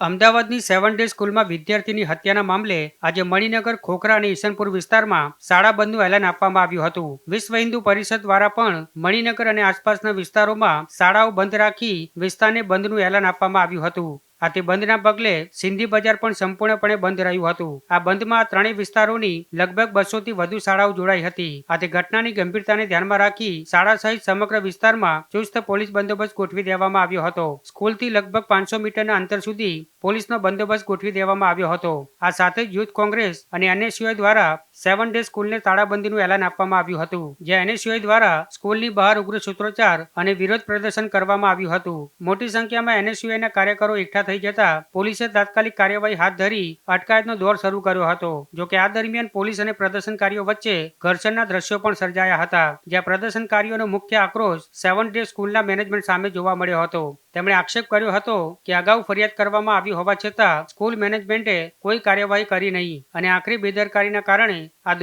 અમદાવાદની 7 ડે સ્કૂલમાં વિદ્યાર્થીની હત્યાના મામલે આજે મણિનગર, ખોખરા અને ઈસનપુર વિસ્તારમાં શાળા બંધનું એલાન આપવામાં આવ્યું હતું. વિશ્વ હિન્દુ પરિષદ દ્વારા પણ મણિનગર અને આસપાસના વિસ્તારોમાં શાળાઓ બંધ રાખી વિસ્તારને બંધનું એલાન આપવામાં આવ્યું હતું. આથી બંધના પગલે સિંધી બજાર પણ સંપૂર્ણપણે બંધ રહ્યું હતું. આ બંધમાં ત્રણેય વિસ્તારોની લગભગ 200 થી વધુ શાળાઓ જોડાઈ હતી. આથી ઘટનાની ગંભીરતાને ધ્યાનમાં રાખી શાળા સહિત સમગ્ર વિસ્તારમાં ચુસ્ત પોલીસ બંદોબસ્ત ગોઠવી દેવામાં આવ્યો હતો. સ્કૂલથી લગભગ 500 મીટરના અંતર સુધી પોલીસનો બંદોબસ્ત ગોઠવી દેવામાં આવ્યો હતો. આ સાથે જ યુથ કોંગ્રેસ અને એનએસયુઆઈ દ્વારા 7 ડે સ્કૂલને તાળાબંધીનું એલાન આપવામાં આવ્યું હતું. જ્યાં એનએસયુઆઈ દ્વારા સ્કૂલની બહાર ઉગ્ર સૂત્રોચ્ચાર અને વિરોધ પ્રદર્શન કરવામાં આવ્યું હતું. મોટી સંખ્યામાં એનએસયુઆઈના કાર્યકરો એકઠા થઈ જતા પોલીસે તાત્કાલિક કાર્યવાહી હાથ ધરી અટકાયતનો દોર શરૂ કર્યો હતો. જોકે આ દરમિયાન પોલીસ અને પ્રદર્શનકારીઓ વચ્ચે ઘર્ષણના દ્રશ્યો પણ સર્જાયા હતા. જ્યાં પ્રદર્શનકારીઓનો મુખ્ય આક્રોશ 7 ડે સ્કૂલના મેનેજમેન્ટ સામે જોવા મળ્યો હતો. તેમણે આક્ષેપ કર્યો હતો કે અગાઉ ફરિયાદ કરવામાં આવી હોવા છતાં સ્કૂલ મેનેજમેન્ટે કોઈ કાર્યવાહી કરી નહીં અને આખરી બેદરકારીના કારણે આ